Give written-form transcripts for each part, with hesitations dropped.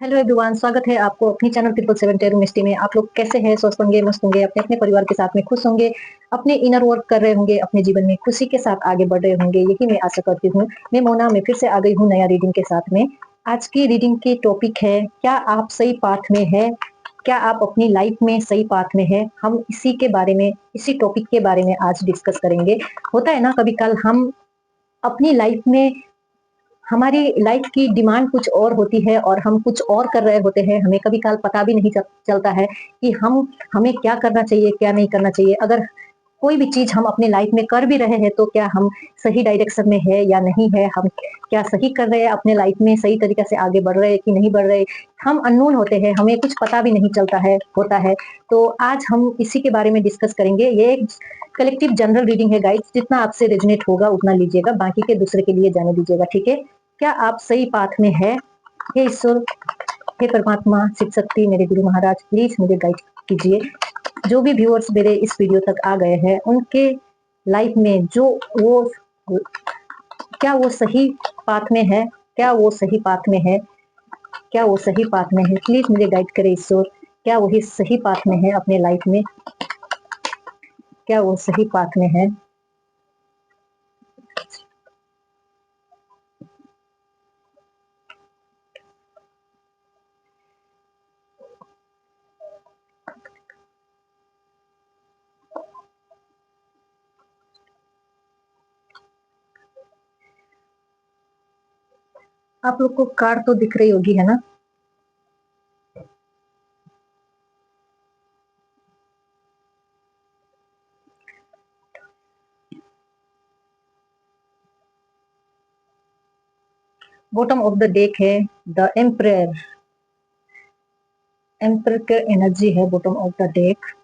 Hello everyone, स्वागत है आपको अपनी चैनल 777 मिस्टी में। आप लोग कैसे हैं? स्वस्थ होंगे, मस्त होंगे, अपने अपने परिवार के साथ में खुश होंगे, अपने इनर वर्क कर रहे होंगे, अपने जीवन में खुशी के साथ आगे बढ़ रहे होंगे, यही मैं आशा करती हूँ। मैं मोना, मैं फिर से आ गई हूँ नया रीडिंग के साथ में। आज की रीडिंग की टॉपिक है, क्या आप सही पाथ में है? क्या आप अपनी लाइफ में सही पाथ में है? हम इसी के बारे में, इसी टॉपिक के बारे में आज डिस्कस करेंगे। होता है ना, कभी कल हम अपनी लाइफ में, हमारी लाइफ की डिमांड कुछ और होती है और हम कुछ और कर रहे होते हैं। हमें कभी काल पता भी नहीं चलता है कि हमें क्या करना चाहिए, क्या नहीं करना चाहिए। अगर कोई भी चीज हम अपने लाइफ में कर भी रहे हैं तो क्या हम सही डायरेक्शन में है या नहीं है, हम क्या सही कर रहे हैं अपने लाइफ में, सही तरीके से आगे बढ़ रहे हैं कि नहीं बढ़ रहे। हम अननोन होते हैं, हमें कुछ पता भी नहीं चलता है, होता है। तो आज हम इसी के बारे में डिस्कस करेंगे। ये एक कलेक्टिव जनरल रीडिंग है गाइड्स, जितना आपसे रेजोनेट होगा उतना लीजिएगा, बाकी के दूसरे के लिए जाने दीजिएगा, ठीक है? क्या आप सही पाथ में है? हे ईश्वर, हे परमात्मा, शिव शक्ति, मेरे गुरु महाराज, प्लीज मुझे गाइड कीजिए। जो भी व्यूअर्स मेरे इस वीडियो तक आ गए हैं, उनके लाइफ में जो वो, क्या वो सही पाथ में है? क्या वो सही पाथ में है? क्या वो सही पाथ में है? प्लीज मुझे गाइड करे ईश्वर। क्या वही सही पाथ में है अपने लाइफ में? क्या वो सही पाथ में है? आप लोग को कार तो दिख रही होगी, है ना? बॉटम ऑफ द डेक है द एम्परर। एम्परर का एनर्जी है बॉटम ऑफ द डेक।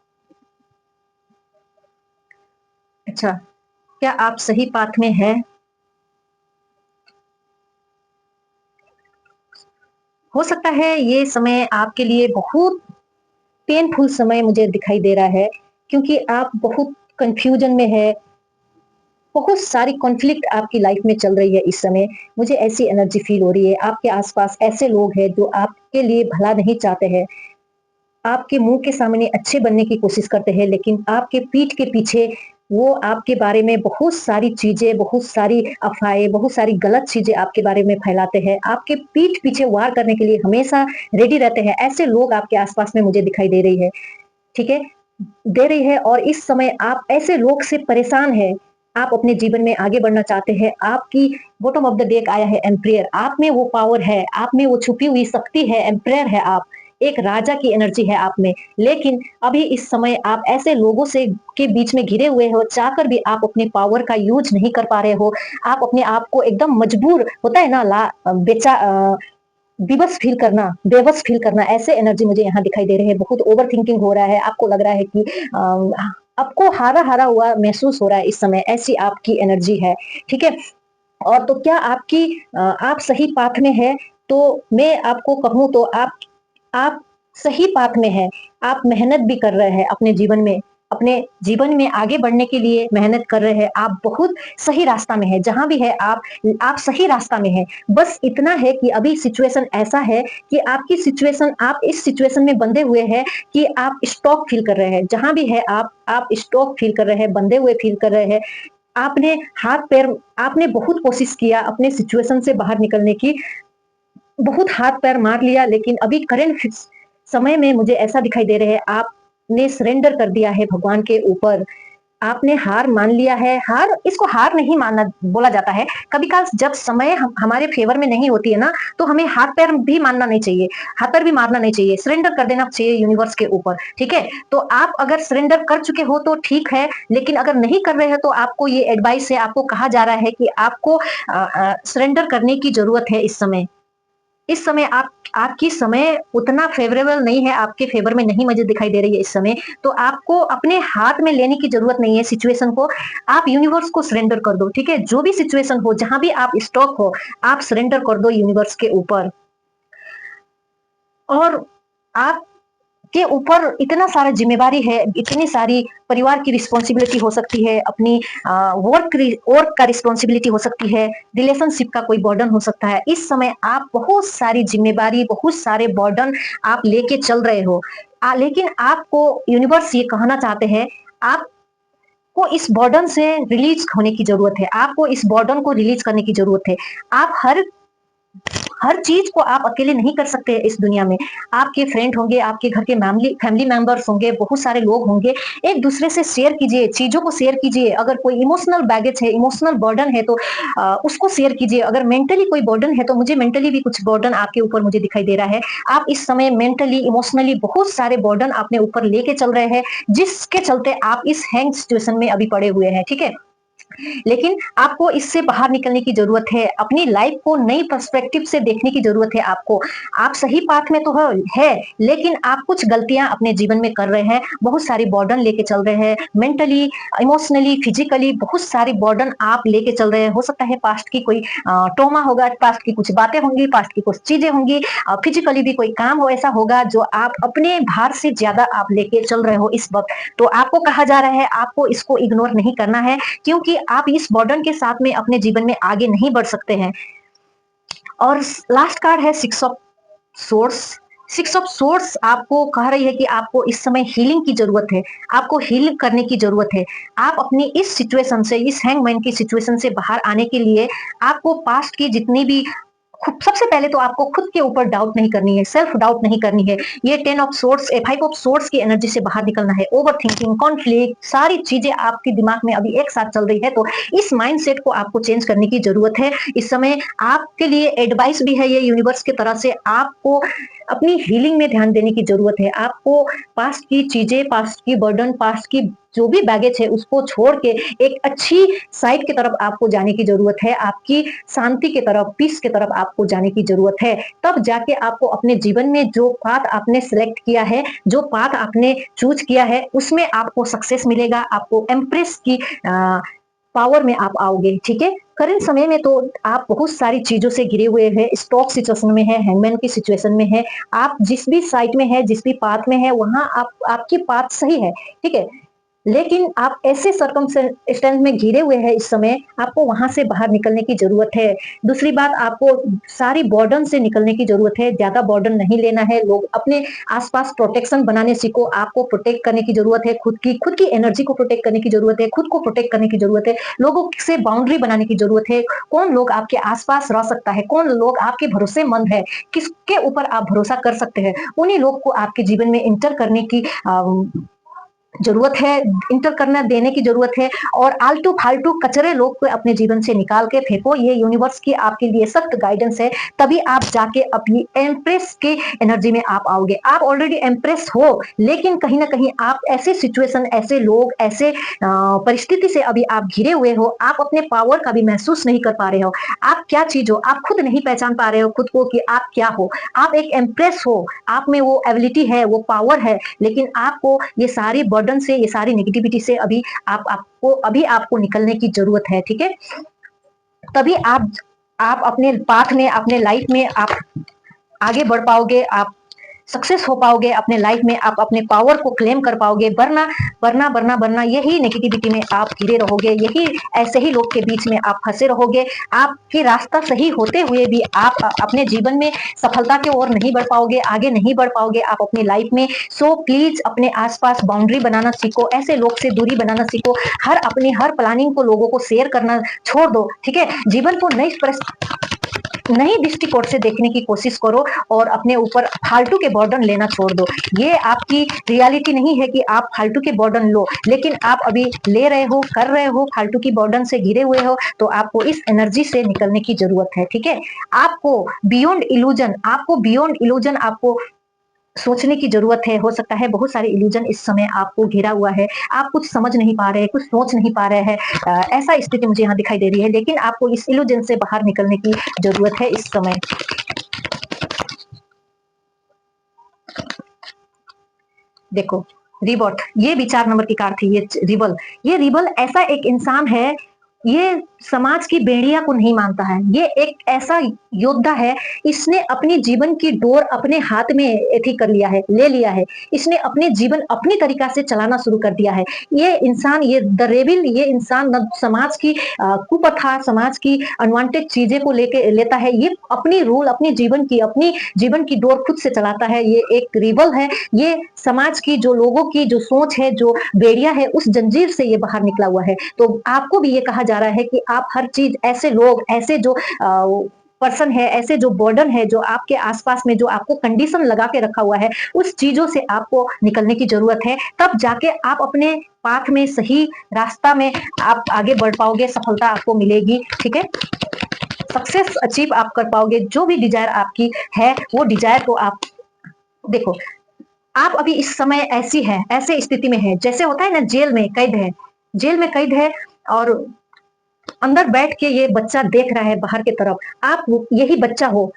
अच्छा, क्या आप सही पाथ में है? हो सकता है ये समय आपके लिए बहुत पेनफुल समय मुझे दिखाई दे रहा है, क्योंकि आप बहुत कंफ्यूजन में है। बहुत सारी कॉन्फ्लिक्ट आपकी लाइफ में चल रही है इस समय। मुझे ऐसी एनर्जी फील हो रही है। आपके आसपास ऐसे लोग हैं जो आपके लिए भला नहीं चाहते हैं, आपके मुंह के सामने अच्छे बनने की कोशिश करते हैं, लेकिन आपके पीठ के पीछे वो आपके बारे में बहुत सारी चीजें, बहुत सारी अफवाहें, बहुत सारी गलत चीजें आपके बारे में फैलाते हैं। आपके पीठ पीछे वार करने के लिए हमेशा रेडी रहते हैं। ऐसे लोग आपके आसपास में मुझे दिखाई दे रही है, ठीक है, दे रही है। और इस समय आप ऐसे लोग से परेशान है। आप अपने जीवन में आगे बढ़ना चाहते हैं। आपकी बॉटम ऑफ द डेक आया है एम्प्रेयर। आप में वो पावर है, आप में वो छुपी हुई शक्ति है, एम्प्रेयर है आप, एक राजा की एनर्जी है आप में। लेकिन अभी इस समय आप ऐसे लोगों से के बीच में घिरे हुए हो, चाहकर भी आप अपने पावर का यूज नहीं कर पा रहे हो। आप अपने आप को एकदम मजबूर, होता है ना, ला बेचा विवश फील करना, बेबस फील करना, ऐसे एनर्जी मुझे यहाँ दिखाई दे रहे हैं। बहुत ओवर थिंकिंग हो रहा है, आपको लग रहा है कि आपको हारा हारा हुआ महसूस हो रहा है इस समय, ऐसी आपकी एनर्जी है, ठीक है। और तो क्या आपकी आप सही पाथ में है? तो मैं आपको कहूं तो आप सही पाथ में है। आप मेहनत भी कर रहे हैं अपने जीवन में, अपने जीवन में आगे बढ़ने के लिए मेहनत कर रहे हैं। आप बहुत सही रास्ता में है, जहां भी है आप सही रास्ता में है। बस इतना है कि अभी सिचुएशन ऐसा है कि आपकी सिचुएशन, आप इस सिचुएशन में बंधे हुए हैं कि आप स्टॉक फील कर रहे हैं। जहां भी है आप स्टॉक फील कर रहे हैं, बंधे हुए फील कर रहे हैं। आपने हाथ पैर, आपने बहुत कोशिश किया अपने सिचुएशन से बाहर निकलने की, बहुत हाथ पैर मार लिया, लेकिन अभी करंट समय में मुझे ऐसा दिखाई दे रहा है आपने सरेंडर कर दिया है भगवान के ऊपर। आपने हार मान लिया है। हार, इसको हार नहीं मानना बोला जाता है। कभी काल जब समय हमारे फेवर में नहीं होती है ना, तो हमें हाथ पैर भी मानना नहीं चाहिए, हाथ पैर भी मारना नहीं चाहिए, सरेंडर कर देना चाहिए यूनिवर्स के ऊपर, ठीक है। तो आप अगर सरेंडर कर चुके हो तो ठीक है, लेकिन अगर नहीं कर रहे हो तो आपको ये एडवाइस है, आपको कहा जा रहा है कि आपको सरेंडर करने की जरूरत है इस समय। इस समय आपकी समय उतना फेवरेबल नहीं है, आपके फेवर में नहीं मुझे दिखाई दे रही है इस समय। तो आपको अपने हाथ में लेने की जरूरत नहीं है सिचुएशन को। आप यूनिवर्स को सरेंडर कर दो, ठीक है। जो भी सिचुएशन हो, जहां भी आप स्टॉक हो, आप सरेंडर कर दो यूनिवर्स के ऊपर। और आप के ऊपर इतना सारा जिम्मेवारी है, इतनी सारी परिवार की रिस्पॉन्सिबिलिटी हो सकती है, अपनी वर्क का रिस्पॉन्सिबिलिटी हो सकती है, रिलेशनशिप का कोई बर्डन हो सकता है। इस समय आप बहुत सारी जिम्मेवारी, बहुत सारे बर्डन आप लेके चल रहे हो। लेकिन आपको यूनिवर्स ये कहना चाहते हैं, आपको इस बर्डन से रिलीज होने की जरूरत है, आपको इस बर्डन को रिलीज करने की जरूरत है। आप हर चीज को आप अकेले नहीं कर सकते इस दुनिया में। आपके फ्रेंड होंगे, आपके घर के फैमिली मेंबर्स होंगे, बहुत सारे लोग होंगे। एक दूसरे से शेयर कीजिए, चीजों को शेयर कीजिए। अगर कोई इमोशनल बैगेज है, इमोशनल बर्डन है, तो उसको शेयर कीजिए। अगर मेंटली कोई बर्डन है, तो मुझे मेंटली भी कुछ बर्डन आपके ऊपर मुझे दिखाई दे रहा है। आप इस समय मेंटली, इमोशनली बहुत सारे बर्डन अपने ऊपर लेके चल रहे हैं, जिसके चलते आप इस हैंग सिचुएशन में अभी पड़े हुए हैं, ठीक है। लेकिन आपको इससे बाहर निकलने की जरूरत है, अपनी लाइफ को नई पर्सपेक्टिव से देखने की जरूरत है आपको। आप सही पाथ में तो है, लेकिन आप कुछ गलतियां अपने जीवन में कर रहे हैं, बहुत सारी बर्डन लेके चल रहे हैं, मेंटली, इमोशनली, फिजिकली बहुत सारी बर्डन आप लेके चल रहे हैं। हो सकता है पास्ट की कोई ट्रॉमा होगा, पास्ट की कुछ बातें होंगी, पास्ट की कुछ चीजें होंगी, फिजिकली भी कोई काम हो ऐसा होगा जो आप अपने भार से ज्यादा आप लेके चल रहे हो इस वक्त। तो आपको कहा जा रहा है, आपको इसको इग्नोर नहीं करना है, क्योंकि आप इस बर्डन के साथ में अपने जीवन में आगे नहीं बढ़ सकते हैं। और लास्ट कार्ड है six of source. Six of source आपको कह रही है कि आपको इस समय हीलिंग की जरूरत है, आपको हील करने की जरूरत है। आप अपनी इस सिचुएशन से, इस हैंगमैन की सिचुएशन से बाहर आने के लिए आपको पास्ट की जितनी भी सबसे पहले तो आपको खुद के ऊपर डाउट नहीं करनी है, सेल्फ डाउट नहीं करनी है। ये 10 ऑफ सोर्स, 5 ऑफ सोर्स की एनर्जी से बाहर निकलना है। ओवर थिंकिंग, कॉन्फ्लिक्ट, सारी चीजें आपके दिमाग में अभी एक साथ चल रही है, तो इस माइंडसेट को आपको चेंज करने की जरूरत है। इस समय आपके लिए एडवाइस भी है ये यूनिवर्स की तरफ से, आपको अपनी हीलिंग में ध्यान देने की जरूरत है। आपको पास्ट की चीजें, पास्ट की बर्डन, पास्ट की जो भी बैगेज है उसको छोड़ के एक अच्छी साइड की तरफ आपको जाने की जरूरत है। आपकी शांति की तरफ, पीस की तरफ आपको जाने की जरूरत है। तब जाके आपको अपने जीवन में जो पाथ आपने सिलेक्ट किया है, जो पाथ आपने चूज किया है, उसमें आपको सक्सेस मिलेगा। आपको एम्प्रेस की पावर में आप आओगे, ठीक है। करंट समय में तो आप बहुत सारी चीजों से घिरे हुए हैं, स्टॉक सिचुएशन में है, हैंगमैन की सिचुएशन में है। आप जिस भी साइट में है, जिस भी पाथ में है, वहां आपकी पाथ सही है, ठीक है। लेकिन आप ऐसे सर्कमस्टेंस में घिरे हुए हैं इस समय, आपको वहां से बाहर निकलने की जरूरत है। दूसरी बात, आपको सारी बर्डन से निकलने की जरूरत है, ज्यादा बर्डन नहीं लेना है। लोग अपने आसपास प्रोटेक्शन बनाने सीखो, आपको प्रोटेक्ट करने की जरूरत है, खुद की एनर्जी को प्रोटेक्ट करने की जरूरत है, खुद को प्रोटेक्ट करने की जरूरत है, लोगों से बाउंड्री बनाने की जरूरत है। कौन लोग आपके आसपास रह सकता है, कौन लोग आपके भरोसेमंद है, किसके ऊपर आप भरोसा कर सकते हैं, उन्हीं लोग को आपके जीवन में इंटर करने की जरूरत है, इंटर करना देने की जरूरत है। और आलतू फालतू कचरे लोग को अपने जीवन से निकाल के फेंको, ये यूनिवर्स की आपके लिए सख्त गाइडेंस है। तभी आप जाके अपनी एम्प्रेस के एनर्जी में आप आओगे। आप ऑलरेडी एम्प्रेस हो, लेकिन कहीं ना कहीं आप ऐसे सिचुएशन, ऐसे लोग, ऐसे परिस्थिति से अभी आप घिरे हुए हो, आप अपने पावर का भी महसूस नहीं कर पा रहे हो। आप क्या चीज हो, आप खुद नहीं पहचान पा रहे हो खुद को कि आप क्या हो। आप एक एम्प्रेस हो, आप में वो एबिलिटी है, वो पावर है, लेकिन आपको ये सारी बर्डन से, ये सारी नेगेटिविटी से आपको निकलने की जरूरत है, ठीक है। तभी आप अपने पाथ में, अपने लाइफ में आप आगे बढ़ पाओगे, आप सक्सेस हो पाओगे अपने लाइफ में, आप अपने पावर को क्लेम कर पाओगे। वरना यही नेगेटिविटी में आप घिरे रहोगे, यही ऐसे ही लोग के बीच में आप फंसे रहोगे। आपके रास्ता सही होते हुए भी आप अपने जीवन में सफलता की ओर नहीं बढ़ पाओगे, आगे नहीं बढ़ पाओगे आप अपनी लाइफ में। सो प्लीज अपने आसपास बाउंड्री बनाना सीखो, ऐसे लोग से दूरी बनाना सीखो। अपनी हर प्लानिंग को लोगों को शेयर करना छोड़ दो, ठीक है। जीवन को नई दृष्टिकोण से देखने की कोशिश करो और अपने ऊपर फालतू के बर्डन लेना छोड़ दो। ये आपकी रियलिटी नहीं है कि आप फालतू के बर्डन लो, लेकिन आप अभी ले रहे हो, कर रहे हो, फालतू की बर्डन से घिरे हुए हो, तो आपको इस एनर्जी से निकलने की जरूरत है, ठीक है। आपको बियॉन्ड इल्यूजन आपको सोचने की जरूरत है। हो सकता है बहुत सारे इल्यूजन इस समय आपको घेरा हुआ है, आप कुछ समझ नहीं पा रहे, कुछ सोच नहीं पा रहे हैं, ऐसा स्थिति मुझे यहाँ दिखाई दे रही है। लेकिन आपको इस इल्यूजन से बाहर निकलने की जरूरत है इस समय। देखो, रिबर्थ, ये भी 4 नंबर की कार्ड थी, ये रिबल। ये रिबल ऐसा एक इंसान है, ये समाज की बेड़िया को नहीं मानता है। ये एक ऐसा योद्धा है, इसने अपनी जीवन की डोर अपने हाथ में एथी कर लिया है, ले लिया है। इसने अपने जीवन अपनी तरीका से चलाना शुरू कर दिया है। ये इंसान, ये द रेविल, ये इंसान न समाज की कुप्रथा, समाज की अनवांटेड चीज़ें को लेके लेता है। ये अपनी रूल, अपनी जीवन की डोर खुद से चलाता है। ये एक रिबल है। ये समाज की जो लोगों की जो सोच है, जो बेड़िया है, उस जंजीर से ये बाहर निकला हुआ है। तो आपको भी ये कहा जा रहा है कि आप हर चीज़, ऐसे लोग, ऐसे जो पर्सन है, ऐसे जो बर्डन है, जो आपके आसपास में जो आपको कंडीशन लगा के रखा हुआ है, उस चीज़ों से आपको निकलने की ज़रूरत है। तब जाके आप अपने पाथ में, सही रास्ता में आप आगे बढ़ पाओगे, सफलता आपको मिलेगी, ठीक है? सक्सेस अचीव आप कर पाओगे। जो भी डिज़ायर आपकी है, वो डिज़ायर को आप देखो, आप अभी इस समय ऐसी है, ऐसे स्थिति में है, जैसे होता है ना जेल में कैद है, जेल में कैद है और अंदर बैठ के ये बच्चा देख रहा है बाहर की तरफ। आप यही बच्चा हो।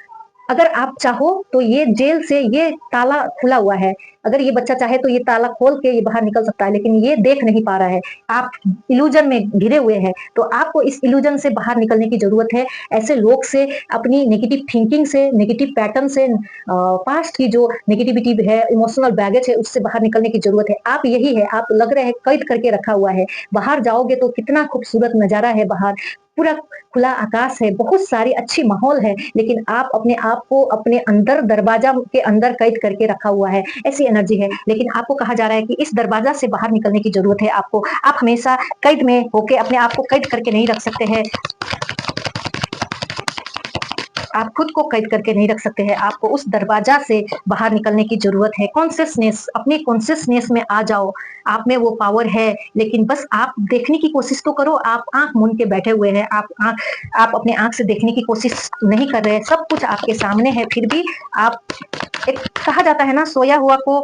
अगर आप चाहो तो ये जेल से ये ताला खुला हुआ है। अगर ये बच्चा चाहे तो ये ताला खोल के ये बाहर निकल सकता है, लेकिन ये देख नहीं पा रहा है। आप इल्यूजन में घिरे हुए हैं, तो आपको इस इल्यूजन से बाहर निकलने की ज़रूरत है। ऐसे लोग से, अपनी नेगेटिव थिंकिंग से, नेगेटिव पैटर्न से, पास्ट की जो नेगेटिविटी है, इमोशनल बैगेज है, उससे बाहर निकलने की ज़रूरत है। आप यही है, आप लग रहे हैं कैद करके रखा हुआ है। बाहर जाओगे तो कितना खूबसूरत नज़ारा है बाहर, पूरा खुला आकाश है, बहुत सारी अच्छी माहौल है, लेकिन आप अपने आप को अपने अंदर, दरवाजा के अंदर कैद करके रखा हुआ है। ऐसी एनर्जी है, लेकिन आपको कहा जा रहा है कि इस दरवाजा से बाहर निकलने की ज़रूरत है आपको। आप हमेशा कैद में होके अपने आप को कैद करके नहीं रख सकते हैं। आप खुद को कैद करके नहीं रख सकते हैं। आपको उस दरवाजा से बाहर निकलने की ज़रूरत है। कॉन्शियसनेस, अपनी कॉन्शियसनेस में आ जाओ। आप में वो पावर है, लेकिन बस आप देखने की कोशिश तो करो। आप आँख मूंद के बैठे हुए हैं। आप अपने आँख से देखने की कोशिश नहीं कर रहे हैं। सब कुछ आपके सामने है, फिर भी आप, एक कहा जाता है ना, सोया हुआ को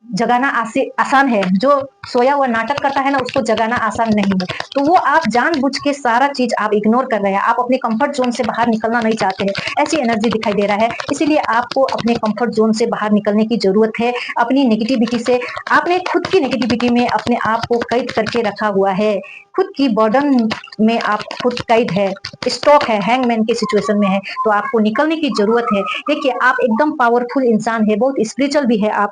जगाना आसान है, जो सोया हुआ नाटक करता है ना, उसको जगाना आसान नहीं है। तो वो आप जानबूझ के सारा चीज़ आप इग्नोर कर रहे हैं। आप अपने कंफर्ट ज़ोन से बाहर निकलना नहीं चाहते हैं। ऐसी एनर्जी दिखाई दे रहा है। इसीलिए आपको अपने कंफर्ट ज़ोन से बाहर निकलने की ज़रूरत है। अपनी नेगेटिविटी से, आपने खुद की नेगेटिविटी में अपने आप को कैद करके रखा हुआ है। खुद की बर्डन में आप खुद कैद है, स्टॉक है, हैंगमैन की सिचुएशन में है। तो आपको निकलने की ज़रूरत है। देखिए, आप एकदम पावरफुल इंसान है, बहुत स्पिरिचुअल भी है आप।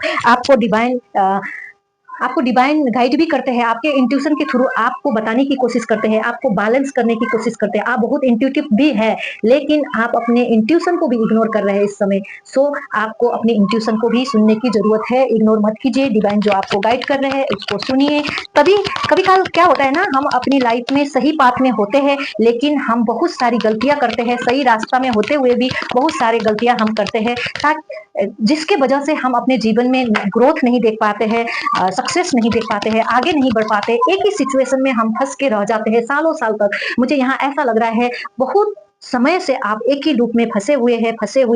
आपको डिवाइन गाइड भी करते हैं। आपके इंट्यूशन के थ्रू आपको बताने की कोशिश करते हैं, आपको बैलेंस करने की कोशिश करते हैं। आप बहुत इंट्यूटिव भी है, लेकिन आप अपने इंट्यूशन को भी इग्नोर कर रहे हैं इस समय। सो आपको अपने इंट्यूशन को भी सुनने की ज़रूरत है। इग्नोर मत कीजिए। डिवाइन जो आपको गाइड कर रहे हैं, उसको सुनिए। तभी कभी-कभार क्या होता है ना, हम अपनी लाइफ में सही पाथ में होते हैं, लेकिन हम बहुत सारी गलतियाँ करते हैं। सही रास्ता में होते हुए भी बहुत सारी गलतियाँ हम करते हैं, जिसके वजह से हम अपने जीवन में ग्रोथ नहीं देख पाते हैं, सक्सेस नहीं देख पाते हैं, आगे नहीं बढ़ पाते। एक ही सिचुएशन में हम फँस के रह जाते हैं सालों साल तक। मुझे यहाँ ऐसा लग रहा है, बहुत समय से आप एक ही लूप में फँसे हुए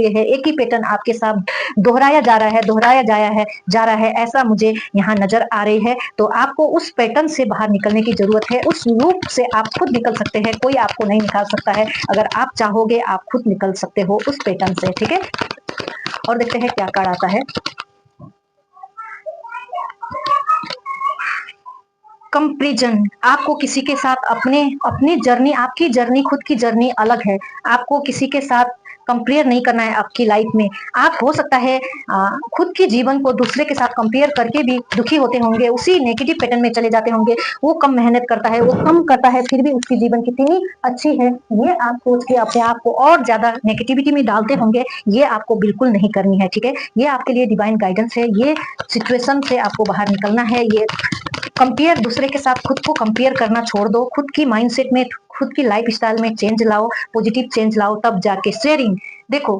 हैं। एक ही पैटर्न आपके साथ दोहराया जा रहा है, जा रहा है, ऐसा मुझे यहाँ नज़र आ रही है। तो आपको उस पैटर्न से बाहर निकलने की ज़रूरत है। उस लूप से आप खुद निकल सकते हैं, कोई आपको नहीं निकाल सकता है। अगर आप चाहोगे, आप खुद निकल सकते हो उस पैटर्न से, ठीक है? और देखते हैं क्या कार्ड आता है। कंपैरिजन, आपको किसी के साथ अपनी जर्नी, आपकी जर्नी, खुद की जर्नी अलग है। आपको किसी के साथ कंपेयर नहीं करना है आपकी लाइफ में। आप हो सकता है खुद के जीवन को दूसरे के साथ कंपेयर करके भी दुखी होते होंगे, उसी नेगेटिव पैटर्न में चले जाते होंगे। वो कम मेहनत करता है, वो कम करता है, फिर भी उसकी जीवन कितनी अच्छी है, ये आप सोच के अपने आप को और ज़्यादा नेगेटिविटी में डालते होंगे। ये आपको बिल्कुल नहीं करनी है, ठीक है? ये आपके लिए डिवाइन गाइडेंस है। ये सिचुएशन से आपको बाहर निकलना है। ये कंपेयर, दूसरे के साथ खुद को कंपेयर करना छोड़ दो। खुद की माइंडसेट में, खुद की लाइफस्टाइल में चेंज लाओ, पॉजिटिव चेंज लाओ, तब जाके शेयरिंग। देखो,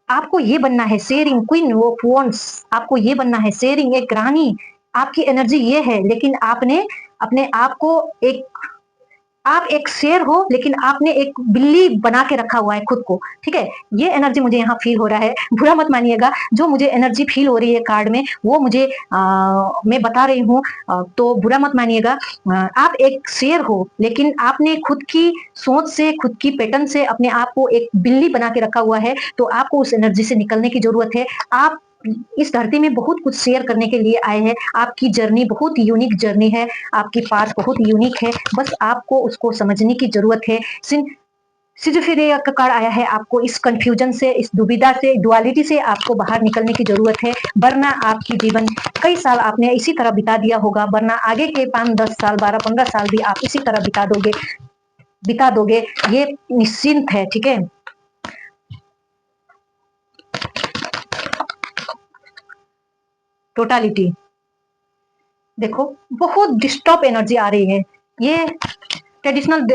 आपको ये बनना है शेयरिंग क्वीन ऑफ वॉन्ड्स। आपको ये बनना है शेयरिंग, एक रानी। आपकी एनर्जी ये है, लेकिन आपने अपने आप को एक, आप एक शेर हो, लेकिन आपने एक बिल्ली बना के रखा हुआ है खुद को, ठीक है? ये एनर्जी मुझे यहाँ फील हो रहा है। बुरा मत मानिएगा, जो मुझे एनर्जी फील हो रही है कार्ड में, वो मुझे मैं बता रही हूँ, तो बुरा मत मानिएगा। आप एक शेर हो, लेकिन आपने खुद की सोच से, खुद की पैटर्न से अपने आप को एक बिल्ली बना के रखा हुआ है। तो आपको उस एनर्जी से निकलने की ज़रूरत है। आप इस धरती में बहुत कुछ शेयर करने के लिए आए हैं। आपकी जर्नी बहुत यूनिक जर्नी है, आपकी पाथ बहुत यूनिक है, बस आपको उसको समझने की ज़रूरत है। सिज़ोफ्रेनिया का कार्ड आया है, आपको इस कन्फ्यूजन से, इस दुविधा से, डुअलिटी से आपको बाहर निकलने की ज़रूरत है, वरना आपकी जीवन कई साल आपने इसी तरह बिता दिया होगा, वरना आगे के 5-10 साल, 12-15 साल भी आप इसी तरह बिता दोगे, ये निश्चिंत है, ठीक है? टोटलिटी देखो, बहुत डिस्टर्ब एनर्जी आ रही है। ये ट्रेडिशनल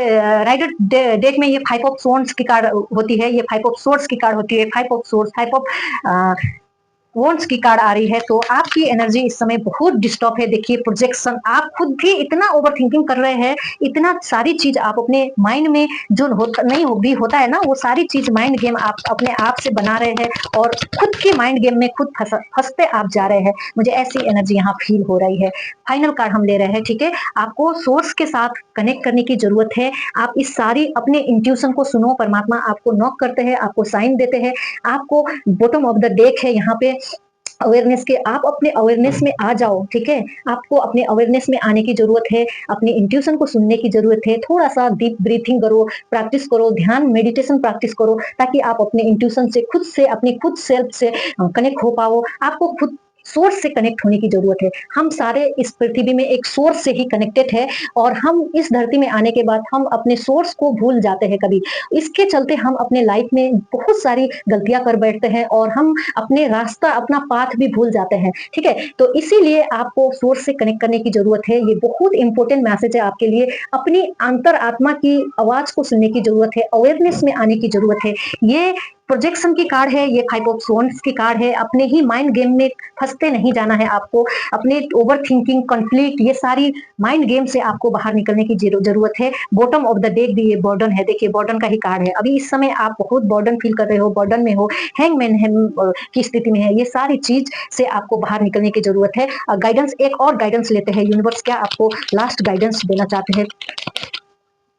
राइडर डेक में ये 5 ऑफ सोर्ड्स की कार्ड होती है, ये 5 ऑफ सोर्ड्स की कार्ड होती है, 5 ऑफ सोर्ड्स, 5 ऑफ वॉन्ड्स की कार्ड आ रही है। तो आपकी एनर्जी इस समय बहुत डिस्टर्ब है। देखिए प्रोजेक्शन, आप खुद भी इतना ओवर थिंकिंग कर रहे हैं, इतना सारी चीज आप अपने माइंड में जो होता नहीं हो भी होता है ना, वो सारी चीज माइंड गेम आप अपने आप से बना रहे हैं और खुद की माइंड गेम में खुद फंसते आप जा रहे हैं। मुझे ऐसी एनर्जी यहाँ फील हो रही है। फाइनल कार्ड हम ले रहे हैं, ठीक है? आपको सोर्स के साथ कनेक्ट करने की जरूरत है। आप इस सारी अपने इंट्यूशन को सुनो, परमात्मा आपको नॉक करते हैं, आपको साइन देते हैं। आपको बॉटम ऑफ द डेक है यहाँ पे अवेयरनेस के, आप अपने अवेयरनेस में आ जाओ, ठीक है? आपको अपने अवेयरनेस में आने की जरूरत है, अपने इंट्यूशन को सुनने की जरूरत है। थोड़ा सा डीप ब्रीथिंग करो, प्रैक्टिस करो, ध्यान मेडिटेशन प्रैक्टिस करो, ताकि आप अपने इंट्यूशन से खुद से, अपनी खुद सेल्फ से कनेक्ट हो पाओ। आपको खुद सोर्स से कनेक्ट होने की जरूरत है। हम सारे इस पृथ्वी में एक सोर्स से ही कनेक्टेड है और हम इस धरती में आने के बाद हम अपने सोर्स को भूल जाते हैं कभी। इसके चलते हम अपने लाइफ में बहुत सारी गलतियां कर बैठते हैं और हम अपने रास्ता, अपना पाथ भी भूल जाते हैं, ठीक है? तो इसीलिए आपको सोर्स से कनेक्ट करने की जरूरत है। ये बहुत इंपॉर्टेंट मैसेज है आपके लिए। अपनी अंतर आत्मा की आवाज को सुनने की जरूरत है, अवेयरनेस में आने की जरूरत है। ये प्रोजेक्शन की कार्ड है, ये 5 ऑफ सोर्ड्स की कार्ड है। अपने ही माइंड गेम में फंसते नहीं जाना है आपको। अपने ओवर थिंकिंग, कॉन्फ्लिक्ट, ये सारी माइंड गेम से आपको बाहर निकलने की जरूरत है। बॉटम ऑफ द डेक भी ये बर्डन है। देखिए बर्डन का ही कार्ड है। अभी इस समय आप बहुत बर्डन फील कर रहे हो, बर्डन में हो, हैंगमैन की स्थिति में है। ये सारी चीज से आपको बाहर निकलने की जरूरत है। गाइडेंस, एक और गाइडेंस लेते हैं। यूनिवर्स क्या आपको लास्ट गाइडेंस देना चाहते हैं?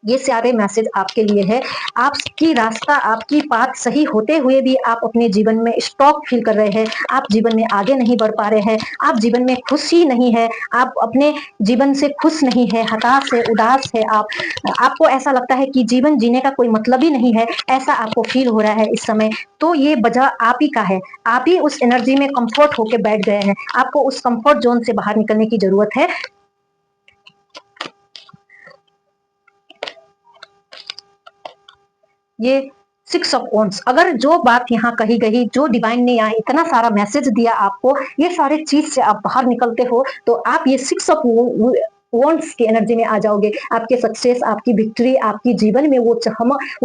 ये सारे मैसेज आपके लिए है। आपकी रास्ता, आपकी पाथ सही होते हुए भी आप अपने जीवन में स्टॉक फील कर रहे हैं, आप जीवन में आगे नहीं बढ़ पा रहे हैं, आप जीवन में खुशी नहीं है, आप अपने जीवन से खुश नहीं है, हताश है, उदास है, आपको ऐसा लगता है कि जीवन जीने का कोई मतलब ही नहीं है, ऐसा आपको फील हो रहा है इस समय। तो ये वजह आप ही का है। आप ही उस एनर्जी में कंफर्ट होके बैठ गए हैं। आपको उस कंफर्ट जोन से बाहर निकलने की जरूरत है। ये 6 ऑफ वॉन्ड्स, अगर जो बात यहाँ कही गई, जो डिवाइन ने यहाँ इतना सारा मैसेज दिया आपको, ये सारे चीज से आप बाहर निकलते हो तो आप ये 6 ऑफ वॉन्ड्स की एनर्जी में आ जाओगे। आपके सक्सेस, आपकी विक्ट्री, आपकी जीवन में वो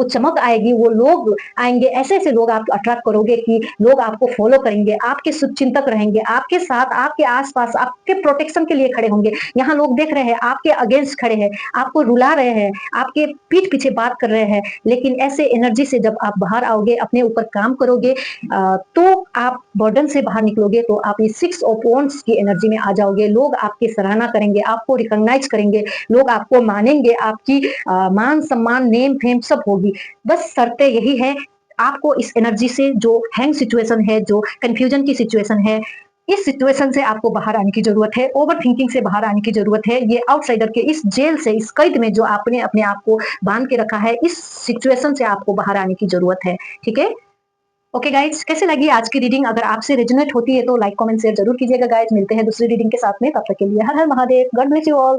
चमक आएगी, वो लोग आएंगे, ऐसे ऐसे लोग आप अट्रैक्ट करोगे कि लोग आपको फॉलो करेंगे, आपके शुभचिंतक रहेंगे, आपके साथ, आपके आसपास, आपके प्रोटेक्शन के लिए खड़े होंगे। यहाँ लोग देख रहे हैं आपके अगेंस्ट खड़े हैं, आपको रुला रहे हैं, आपके पीठ पीछे बात कर रहे हैं, लेकिन ऐसे एनर्जी से जब आप बाहर आओगे, अपने ऊपर काम करोगे, तो आप बर्डन से बाहर निकलोगे, तो आप ये 6 ऑफ वॉन्ड्स की एनर्जी में आ जाओगे। लोग आपकी सराहना करेंगे, आपको रिकॉग्नाइज करेंगे, लोग आपको मानेंगे, आपकी मान सम्मान, नेम फेम सब होगी। बस शर्तें यही है, आपको इस एनर्जी से, जो हैंग सिचुएशन है, जो कंफ्यूजन की सिचुएशन है, इस सिचुएशन से आपको बाहर आने की जरूरत है। ओवर थिंकिंग से बाहर आने की जरूरत है। ये आउटसाइडर के इस जेल से, इस कैद में जो आपने अपने आप को बांध के रखा है, इस सिचुएशन से आपको बाहर आने की जरूरत है, ठीक है? ओके गाइज, कैसे लगी आज की रीडिंग? अगर आपसे रेजोनेट होती है तो लाइक, कमेंट, शेयर जरूर कीजिएगा गाइज। मिलते हैं दूसरी रीडिंग के साथ में, तब तक के लिए हर हर Mahadev, God bless you all.